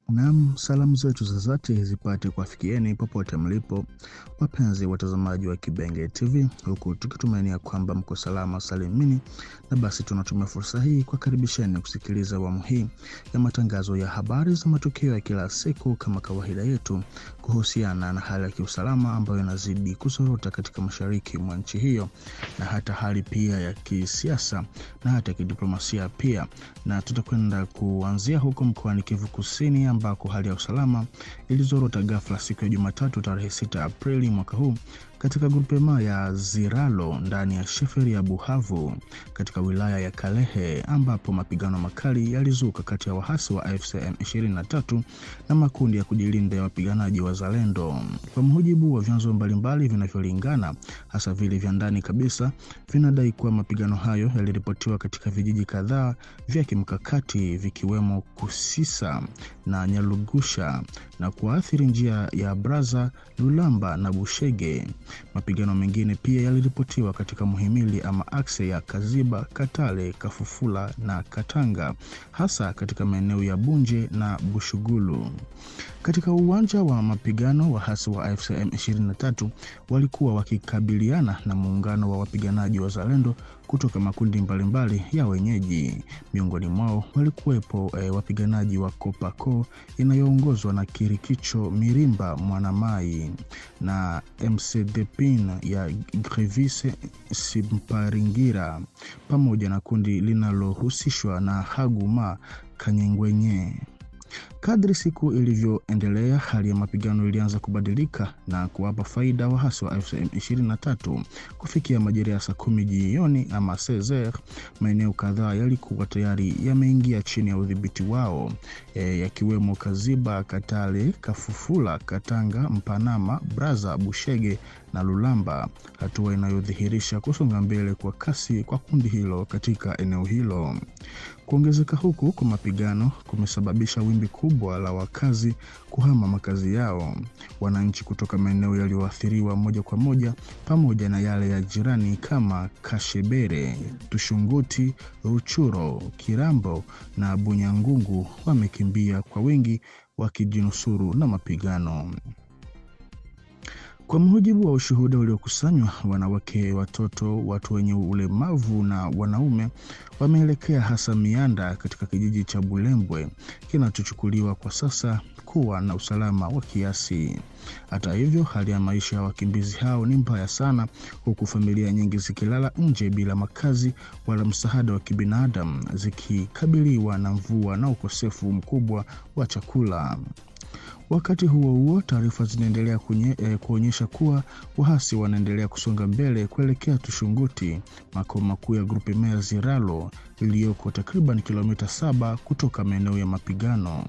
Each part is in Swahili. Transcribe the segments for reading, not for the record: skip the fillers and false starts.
Naam, salamu zetu za dhati zipate kuwafikieni popote mlipo, wapenzi watazamaji wa Kibenge TV, huku tukitumainia kwamba mko salama salimini. Na basi tunatumia fursa hii kukaribisheni kusikiliza awamu hii ya matangazo ya habari za matukio ya kila siku kama kawaida yetu, kuhusiana na hali ya kiusalama ambayo inazidi kuzorota katika mashariki mwa nchi hiyo, na hata hali pia ya kisiasa na hata kidiplomasia pia. Na tutakwenda kuanzia huko mkoani Kivu Kusini, ambako hali ya usalama ilizorota ghafla siku ya Jumatatu tarehe 6 Aprili mwaka huu katika grupema ya Ziralo ndani ya sheferi ya Buhavu katika wilaya ya Kalehe, ambapo mapigano makali yalizuka kati ya wahasi wa AFC M23 na makundi ya kujilinda ya wapiganaji wa Zalendo. Kwa mujibu wa vyanzo mbalimbali vinavyolingana, hasa vile vya ndani kabisa, vinadai kuwa mapigano hayo yaliripotiwa katika vijiji kadhaa vya kimkakati vikiwemo Kusisa na Nyalugusha na kuathiri njia ya Braza, Lulamba na Bushege. Mapigano mengine pia yaliripotiwa katika muhimili ama akse ya Kaziba, Katale, Kafufula na Katanga, hasa katika maeneo ya Bunje na Bushugulu. Katika uwanja wa mapigano, wahasi wa AFC M23 walikuwa wakikabiliana na muungano wa wapiganaji wa Zalendo kutoka makundi mbalimbali ya wenyeji. Miongoni mwao walikuwepo wapiganaji wa Kopako inayoongozwa na Kirikicho Mirimba Mwanamai na MCDPIN ya Grevise Simparingira, pamoja na kundi linalohusishwa na Haguma Kanyengwenye. Kadri siku ilivyoendelea, hali ya mapigano ilianza kubadilika na kuwapa faida wahasi wa AFC M23. Kufikia majira ya saa 10 jioni ama sezer, maeneo kadhaa yalikuwa tayari yameingia chini ya udhibiti wao, yakiwemo Kaziba, Katale, Kafufula, Katanga, Mpanama, Braza, Bushege na Lulamba, hatua inayodhihirisha kusonga mbele kwa kasi kwa kundi hilo katika eneo hilo. Kuongezeka huku kwa mapigano kumesababisha wimbi kubwa la wakazi kuhama makazi yao. Wananchi kutoka maeneo yaliyoathiriwa moja kwa moja pamoja na yale ya jirani kama Kashebere, Tushunguti, Ruchuro, Kirambo na Bunyangungu wamekimbia kwa wingi wakijinusuru na mapigano. Kwa mujibu wa ushuhuda uliokusanywa, wanawake, watoto, watu wenye ulemavu na wanaume wameelekea hasa Mianda katika kijiji cha Bulembwe kinachochukuliwa kwa sasa kuwa na usalama wa kiasi. Hata hivyo, hali ya maisha ya wakimbizi hao ni mbaya sana, huku familia nyingi zikilala nje bila makazi wala msaada wa kibinadamu, zikikabiliwa na mvua na ukosefu mkubwa wa chakula. Wakati huo huo, taarifa zinaendelea kuonyesha kuwa wahasi wanaendelea kusonga mbele kuelekea Tushunguti, makao makuu ya grupema ya Ziralo iliyoko takriban kilomita 7 kutoka maeneo ya mapigano.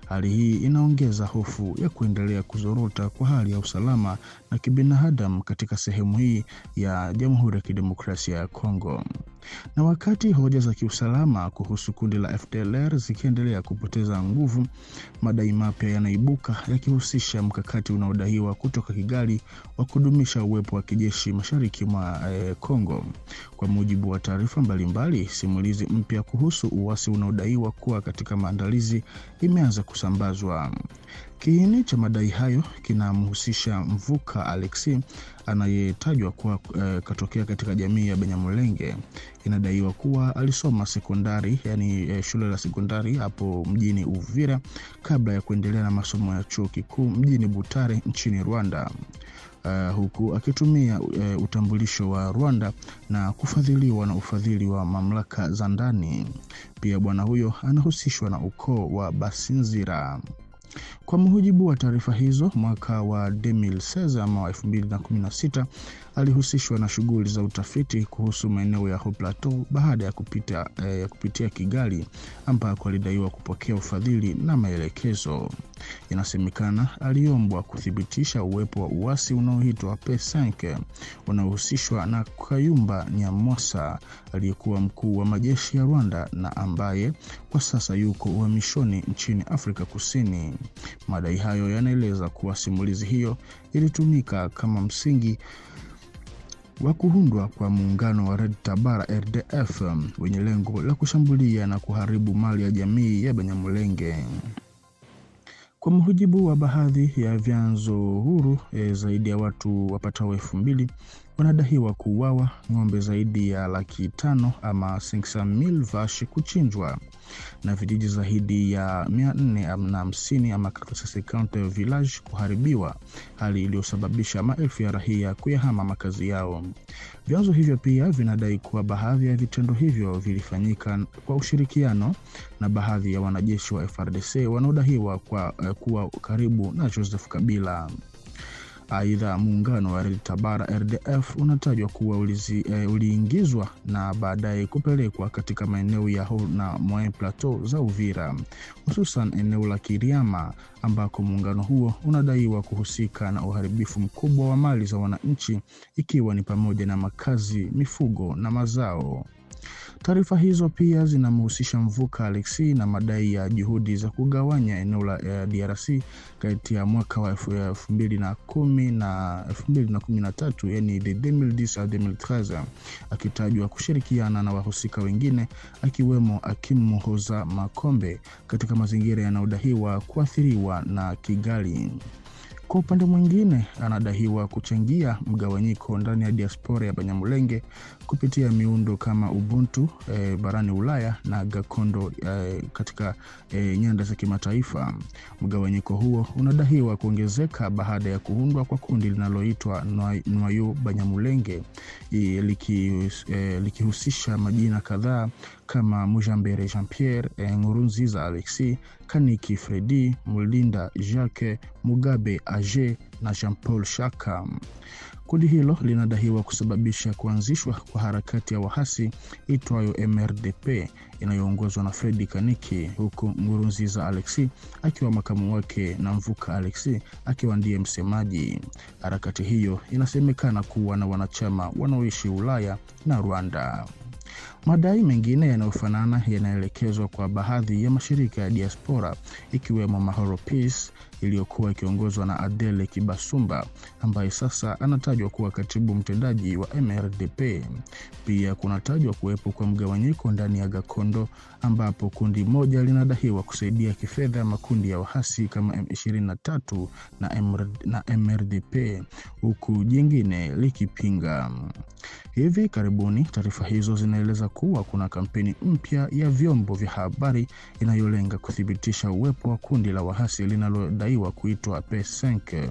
Hali hii inaongeza hofu ya kuendelea kuzorota kwa hali ya usalama na kibinadamu katika sehemu hii ya Jamhuri ya Kidemokrasia ya Kongo. Na wakati hoja za kiusalama kuhusu kundi la FDLR zikiendelea kupoteza nguvu, madai mapya yanaibuka yakihusisha mkakati unaodaiwa kutoka Kigali wa kudumisha uwepo wa kijeshi mashariki mwa Kongo. Kwa mujibu wa taarifa mbalimbali, simulizi mpya kuhusu uasi unaodaiwa kuwa katika maandalizi imeanza kusambazwa. Kiini cha madai hayo kinamhusisha Mvuka Alexi anayetajwa kuwa katokea katika jamii ya Banyamulenge. Inadaiwa kuwa alisoma sekondari, yani shule la sekondari hapo mjini Uvira kabla ya kuendelea na masomo ya chuo kikuu mjini Butare nchini Rwanda, huku akitumia utambulisho wa Rwanda na kufadhiliwa na ufadhili wa mamlaka za ndani. Pia bwana huyo anahusishwa na ukoo wa Basinzira. Kwa mujibu wa taarifa hizo, mwaka wa 2016 ama 2016 alihusishwa na shughuli za utafiti kuhusu maeneo ya Haut Plateau baada ya kupitia Kigali, ambako alidaiwa kupokea ufadhili na maelekezo. Inasemekana aliombwa kuthibitisha uwepo wa uasi unaoitwa P5 unaohusishwa na Kayumba Nyamwasa aliyekuwa mkuu wa majeshi ya Rwanda na ambaye kwa sasa yuko uhamishoni nchini Afrika Kusini. Madai hayo yanaeleza kuwa simulizi hiyo ilitumika kama msingi wa kuundwa kwa muungano wa Red Tabara RDF wenye lengo la kushambulia na kuharibu mali ya jamii ya Banyamulenge. Kwa mujibu wa baadhi ya vyanzo huru, zaidi ya watu wapatao 2000 wanadaiwa kuuawa, ng'ombe zaidi ya 500,000 ama 500,000 vache kuchinjwa na vijiji zaidi ya 450 ama 450 village kuharibiwa, hali iliyosababisha maelfu ya raia kuyahama makazi yao. Vyanzo hivyo pia vinadai kuwa baadhi ya vitendo hivyo vilifanyika kwa ushirikiano na baadhi ya wanajeshi wa FARDC wanaodaiwa kuwa karibu na Joseph Kabila. Aidha, muungano wa Red Tabara RDF unatajwa kuwa uliingizwa na baadaye kupelekwa katika maeneo ya Haut na Moyen Plateau za Uvira, hususan eneo la Kiriama ambako muungano huo unadaiwa kuhusika na uharibifu mkubwa wa mali za wananchi, ikiwa ni pamoja na makazi, mifugo na mazao. Taarifa hizo pia zinamhusisha Mvuka Alexis na madai ya juhudi za kugawanya eneo la DRC kati ya mwaka wa 2010 na 2013, yani 2010-2013, akitajwa kushirikiana na wahusika wengine akiwemo Akim Muhoza Makombe katika mazingira yanayodaiwa kuathiriwa na Kigali. Kwa upande mwingine, anadaiwa kuchangia mgawanyiko ndani ya diaspora ya Banyamulenge kupitia miundo kama Ubuntu barani Ulaya na Gakondo katika nyanda za kimataifa. Mgawanyiko huo unadaiwa kuongezeka baada ya kuundwa kwa kundi linaloitwa Noyau Banyamulenge, likihusisha majina kadhaa kama Mujambere Jean-Pierre, Nkurunziza Alexis, Kaniki Fredi, Mulinda Jacques, Mugabe Age na Jean-Paul Shaka. Kundi hilo linadaiwa kusababisha kuanzishwa kwa harakati ya wahasi itwayo MRDP inayoongozwa na Fredi Kaniki, huku Nkurunziza Alexis akiwa makamu wake na Mvuka Alexis akiwa ndiye msemaji. Harakati hiyo inasemekana kuwa na wanachama wanaoishi Ulaya na Rwanda. Madai mengine yanayofanana yanaelekezwa kwa baadhi ya mashirika ya diaspora ikiwemo Mahoro Peace iliyokuwa ikiongozwa na Adele Kibasumba ambaye sasa anatajwa kuwa katibu mtendaji wa MRDP. Pia kunatajwa kuwepo kwa mgawanyiko ndani ya Gakondo ambapo kundi moja linadaiwa kusaidia kifedha makundi ya wahasi kama M23 na MRDP huku jingine likipinga. Hivi karibuni taarifa hizo zinaeleza kuwa kuna kampeni mpya ya vyombo vya habari inayolenga kuthibitisha uwepo wa kundi la wahasi linalodaiwa kuitwa P5,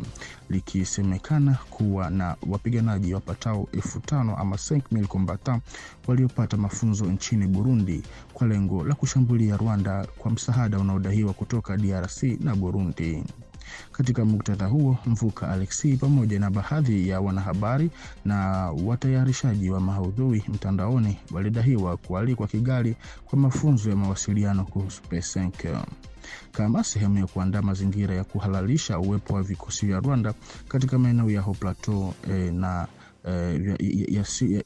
likisemekana kuwa na wapiganaji wapatao 5,000 ama 5,000 combatants waliopata mafunzo nchini Burundi kwa lengo la kushambulia Rwanda kwa msaada unaodaiwa kutoka DRC na Burundi. Katika muktadha huo, Mvuka Alexis pamoja na baadhi ya wanahabari na watayarishaji wa maudhui mtandaoni walidaiwa kualikwa Kigali kwa mafunzo ya mawasiliano kuhusu P5 kama sehemu ya kuandaa mazingira ya kuhalalisha uwepo wa vikosi vya Rwanda katika maeneo ya Haut Plateau na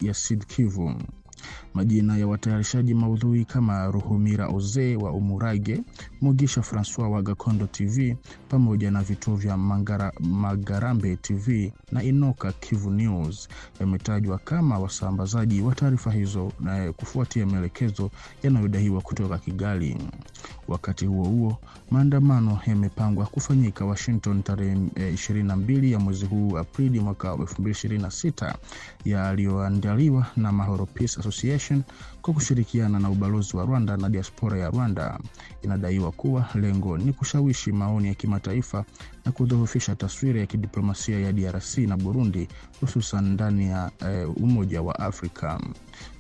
ya Sud Kivu. Majina ya watayarishaji maudhui kama Ruhumira Oze wa Umurage, Mugisha Francois wa Gakondo TV pamoja na vituo vya Magarambe TV na Inoka Kivu News yametajwa kama wasambazaji wa taarifa hizo na kufuatia maelekezo yanayodaiwa kutoka Kigali. Wakati huo huo, maandamano yamepangwa kufanyika Washington tarehe 22 ya mwezi huu Aprili mwaka 2026 yaliyoandaliwa na Mahoro Peace Association kwa kushirikiana na ubalozi wa Rwanda na diaspora ya Rwanda. Inadaiwa kuwa lengo ni kushawishi maoni ya kimataifa na kudhoofisha taswira ya kidiplomasia ya DRC na Burundi, hususan ndani ya Umoja wa Afrika.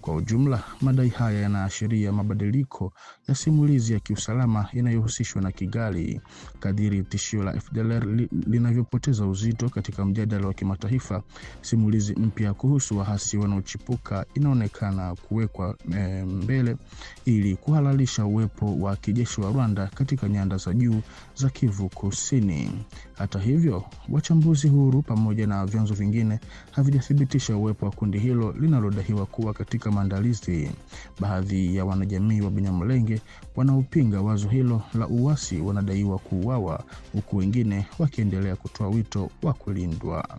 Kwa ujumla, madai haya yanaashiria mabadiliko ya simulizi ya kiusalama inayohusishwa na Kigali. Kadiri tishio la FDLR linavyopoteza uzito katika mjadala wa kimataifa, simulizi mpya kuhusu wahasi wanaochipuka inaonekana kuwekwa mbele ili kuhalalisha uwepo wa kijeshi wa Rwanda katika nyanda za juu za Kivu Kusini. Hata hivyo, wachambuzi huru pamoja na vyanzo vingine havijathibitisha uwepo wa kundi hilo linalodaiwa kuwa katika maandalizi. Baadhi ya wanajamii wa Banyamulenge wanaopinga wazo hilo la uasi wanadaiwa kuuawa, huku wengine wakiendelea kutoa wito wa kulindwa.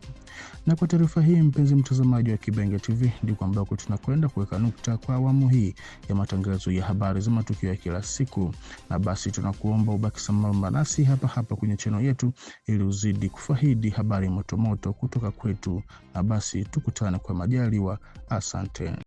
Na kwa taarifa hii, mpenzi mtazamaji wa Kibenge TV, ndiko ambako tunakwenda kuweka nukta kwa awamu sehemu hii ya matangazo ya habari za matukio ya kila siku, na basi tunakuomba ubaki sambamba nasi hapa kwenye channel yetu ili uzidi kufaidi habari motomoto kutoka kwetu, na basi tukutane kwa majaliwa. Asante.